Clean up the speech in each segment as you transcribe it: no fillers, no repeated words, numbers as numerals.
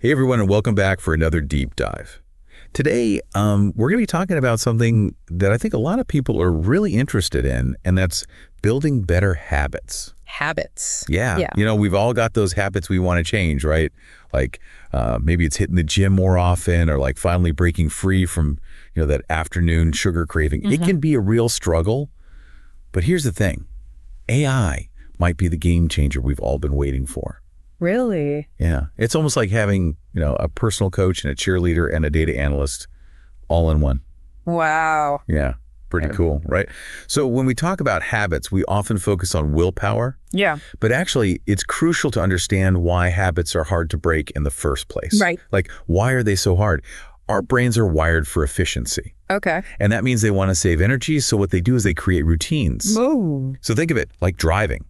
Hey everyone, and welcome back for another deep dive. Today, we're going to be talking about something that I think a lot of people are really interested in, and that's building better habits. Habits. Yeah. You know, we've all got those habits we want to change, right? Like maybe it's hitting the gym more often, or like finally breaking free from, that afternoon sugar craving. It can be a real struggle. But here's the thing. AI might be the game changer we've all been waiting for. Really? Yeah. It's almost like having, a personal coach and a cheerleader and a data analyst all in one. Wow. Yeah. Pretty cool, right? So when we talk about habits, we often focus on willpower. Yeah. But actually, it's crucial to understand why habits are hard to break in the first place. Right. Like, why are they so hard? Our brains are wired for efficiency. Okay. And that means they want to save energy. So what they do is they create routines. Ooh. So think of it like driving.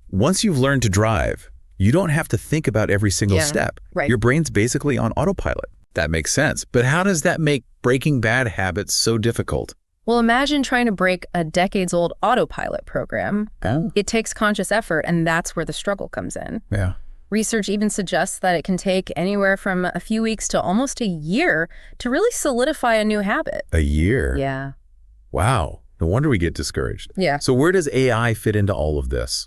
Once you've learned to drive, you don't have to think about every single step. Right. Your brain's basically on autopilot. That makes sense. But how does that make breaking bad habits so difficult? Well, imagine trying to break a decades-old autopilot program. Oh. It takes conscious effort, and that's where the struggle comes in. Yeah. Research even suggests that it can take anywhere from a few weeks to almost a year to really solidify a new habit. A year? Yeah. Wow. No wonder we get discouraged. Yeah. So where does AI fit into all of this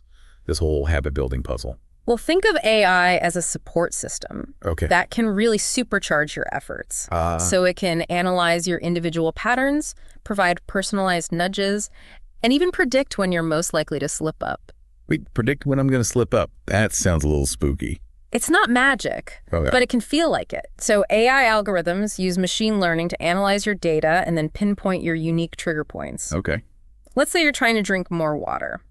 whole habit building puzzle? Well, think of AI as a support system that can really supercharge your efforts. So it can analyze your individual patterns, provide personalized nudges, and even predict when you're most likely to slip up. Wait, predict when I'm going to slip up? That sounds a little spooky. It's not magic, but it can feel like it. So AI algorithms use machine learning to analyze your data and then pinpoint your unique trigger points. Okay. Let's say you're trying to drink more water.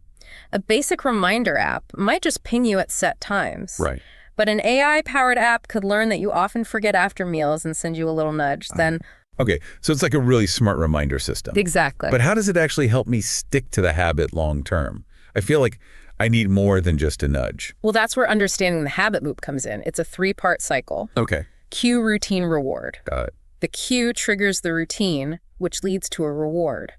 A basic reminder app might just ping you at set times. Right. But an AI-powered app could learn that you often forget after meals and send you a little nudge. Then, Okay, so it's like a really smart reminder system. exactly. But how does it actually help me stick to the habit long term? I feel like I need more than just a nudge. Well, that's where understanding the habit loop comes in. It's a 3-part cycle. Okay. Cue, routine, reward. Got it. The cue triggers the routine, which leads to a reward.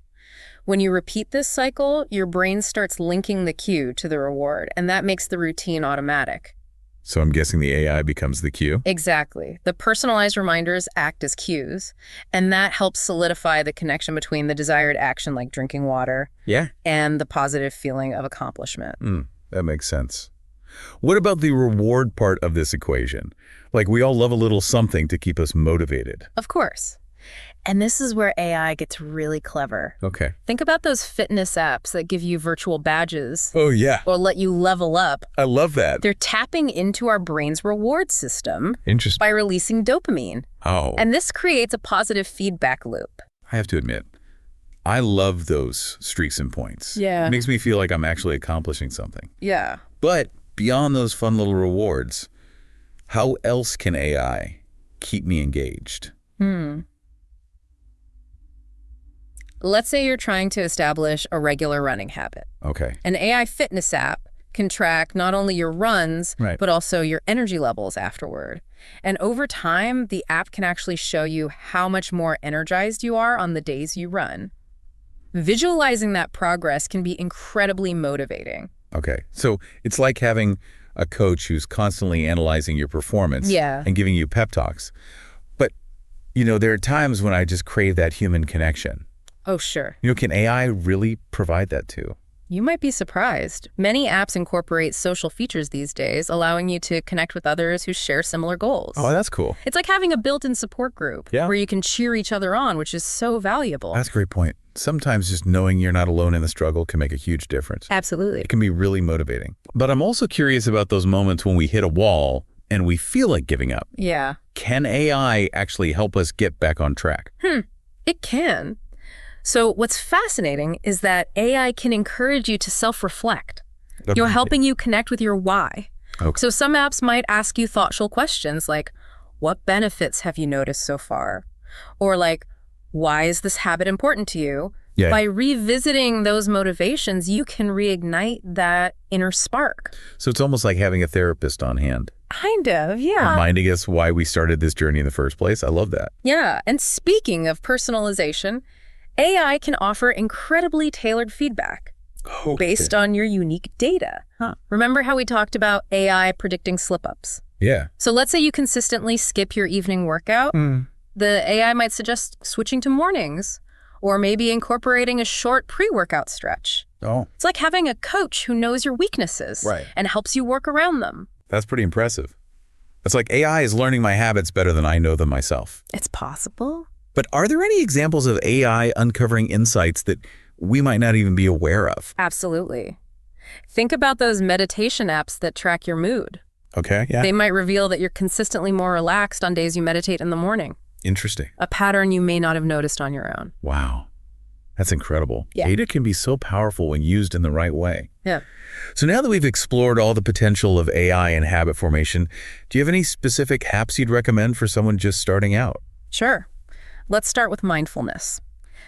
When you repeat this cycle, your brain starts linking the cue to the reward, and that makes the routine automatic. So I'm guessing the AI becomes the cue? Exactly. The personalized reminders act as cues, and that helps solidify the connection between the desired action, like drinking water, and the positive feeling of accomplishment. That makes sense. What about the reward part of this equation? Like, we all love a little something to keep us motivated. Of course. And this is where AI gets really clever. Okay. Think about those fitness apps that give you virtual badges Oh, yeah. or let you level up. I love that. They're tapping into our brain's reward system Interesting. by releasing dopamine. Oh. And this creates a positive feedback loop. I have to admit, I love those streaks and points. Yeah. It makes me feel like I'm actually accomplishing something. Yeah. But beyond those fun little rewards, how else can AI keep me engaged? Let's say you're trying to establish a regular running habit. Okay. An AI fitness app can track not only your runs, but also your energy levels afterward. And over time, the app can actually show you how much more energized you are on the days you run. Visualizing that progress can be incredibly motivating. Okay. So it's like having a coach who's constantly analyzing your performance and giving you pep talks. But, there are times when I just crave that human connection. Oh, sure. Can AI really provide that too? You might be surprised. Many apps incorporate social features these days, allowing you to connect with others who share similar goals. Oh, that's cool. It's like having a built-in support group where you can cheer each other on, which is so valuable. That's a great point. Sometimes just knowing you're not alone in the struggle can make a huge difference. Absolutely. It can be really motivating. But I'm also curious about those moments when we hit a wall and we feel like giving up. Yeah. Can AI actually help us get back on track? It can. So what's fascinating is that AI can encourage you to self-reflect. You're helping you connect with your why. Okay. So some apps might ask you thoughtful questions like, what benefits have you noticed so far? Or like, why is this habit important to you? Yeah. By revisiting those motivations, you can reignite that inner spark. So it's almost like having a therapist on hand. Kind of, yeah. Reminding us why we started this journey in the first place. I love that. Yeah, and speaking of personalization, AI can offer incredibly tailored feedback based on your unique data. Remember how we talked about AI predicting slip-ups? Yeah. So let's say you consistently skip your evening workout. The AI might suggest switching to mornings or maybe incorporating a short pre-workout stretch. Oh. It's like having a coach who knows your weaknesses and helps you work around them. That's pretty impressive. It's like AI is learning my habits better than I know them myself. It's possible. But are there any examples of AI uncovering insights that we might not even be aware of? Absolutely. Think about those meditation apps that track your mood. Okay, yeah. They might reveal that you're consistently more relaxed on days you meditate in the morning. Interesting. A pattern you may not have noticed on your own. Wow. That's incredible. Yeah. Data can be so powerful when used in the right way. Yeah. So now that we've explored all the potential of AI and habit formation, do you have any specific apps you'd recommend for someone just starting out? Sure. Let's start with mindfulness.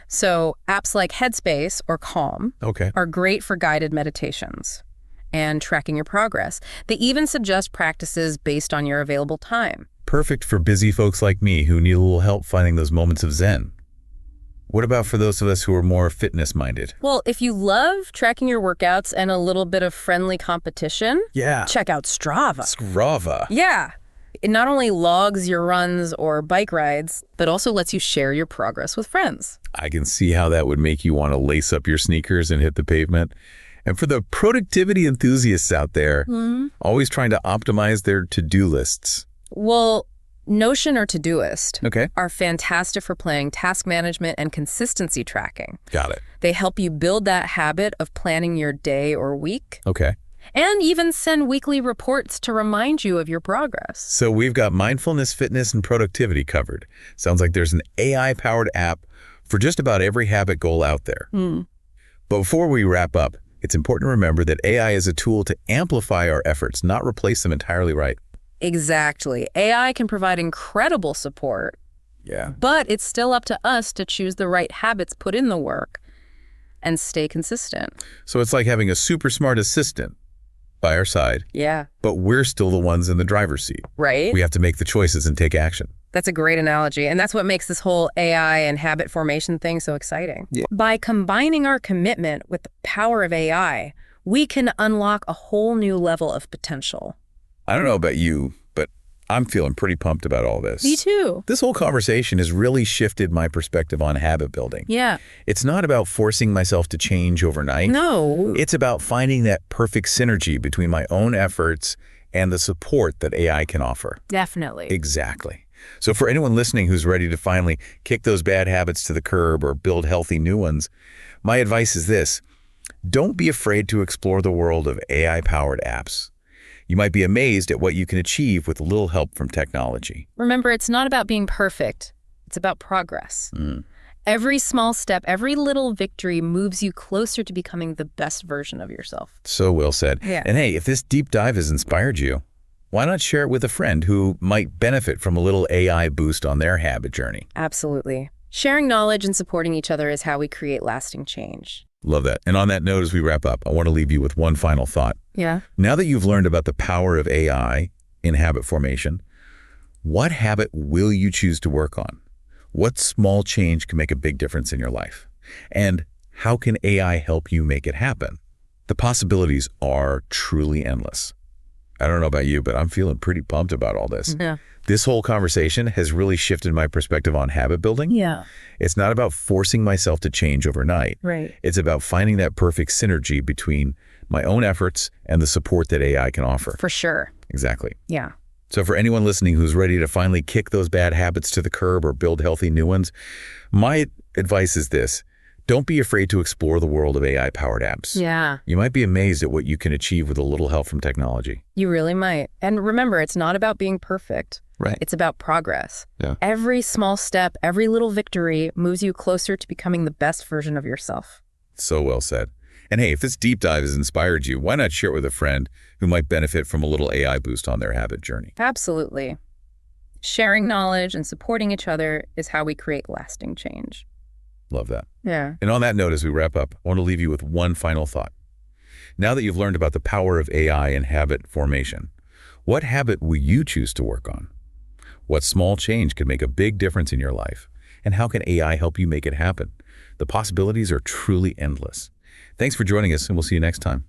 So apps like Headspace or Calm are great for guided meditations and tracking your progress. They even suggest practices based on your available time. Perfect for busy folks like me who need a little help finding those moments of zen. What about for those of us who are more fitness-minded? Well, if you love tracking your workouts and a little bit of friendly competition, check out Strava. Strava. Yeah. It not only logs your runs or bike rides, but also lets you share your progress with friends. I can see how that would make you want to lace up your sneakers and hit the pavement. And for the productivity enthusiasts out there, always trying to optimize their to-do lists. Well, Notion or Todoist are fantastic for planning task management and consistency tracking. Got it. They help you build that habit of planning your day or week. Okay. And even send weekly reports to remind you of your progress. So we've got mindfulness, fitness, and productivity covered. Sounds like there's an AI-powered app for just about every habit goal out there. But before we wrap up, it's important to remember that AI is a tool to amplify our efforts, not replace them entirely, right? Exactly. AI can provide incredible support, but it's still up to us to choose the right habits, put in the work, and stay consistent. So it's like having a super smart assistant by our side. Yeah. But we're still the ones in the driver's seat. Right. We have to make the choices and take action. That's a great analogy. And that's what makes this whole AI and habit formation thing so exciting. Yeah. By combining our commitment with the power of AI, we can unlock a whole new level of potential. I don't know about you, but I'm feeling pretty pumped about all this. Me too. This whole conversation has really shifted my perspective on habit building. Yeah. It's not about forcing myself to change overnight. No. It's about finding that perfect synergy between my own efforts and the support that AI can offer. Definitely. Exactly. So for anyone listening who's ready to finally kick those bad habits to the curb or build healthy new ones, my advice is this: don't be afraid to explore the world of AI-powered apps. You might be amazed at what you can achieve with a little help from technology. Remember, it's not about being perfect. It's about progress. Every small step, every little victory moves you closer to becoming the best version of yourself. So well said. Yeah. And hey, if this deep dive has inspired you, why not share it with a friend who might benefit from a little AI boost on their habit journey? Absolutely. Sharing knowledge and supporting each other is how we create lasting change. Love that. And on that note, as we wrap up, I want to leave you with one final thought. Yeah. Now that you've learned about the power of AI in habit formation, what habit will you choose to work on? What small change can make a big difference in your life? And how can AI help you make it happen? The possibilities are truly endless. I don't know about you, but I'm feeling pretty pumped about all this. Yeah. This whole conversation has really shifted my perspective on habit building. Yeah. It's not about forcing myself to change overnight. Right. It's about finding that perfect synergy between my own efforts and the support that AI can offer. For sure. Exactly. Yeah. So for anyone listening who's ready to finally kick those bad habits to the curb or build healthy new ones, my advice is this: don't be afraid to explore the world of AI-powered apps. Yeah. You might be amazed at what you can achieve with a little help from technology. You really might. And remember, it's not about being perfect. Right. It's about progress. Yeah. Every small step, every little victory moves you closer to becoming the best version of yourself. So well said. And hey, if this deep dive has inspired you, why not share it with a friend who might benefit from a little AI boost on their habit journey? Absolutely. Sharing knowledge and supporting each other is how we create lasting change. Love that. Yeah. And on that note, as we wrap up, I want to leave you with one final thought. Now that you've learned about the power of AI and habit formation, what habit will you choose to work on? What small change could make a big difference in your life? And how can AI help you make it happen? The possibilities are truly endless. Thanks for joining us, and we'll see you next time.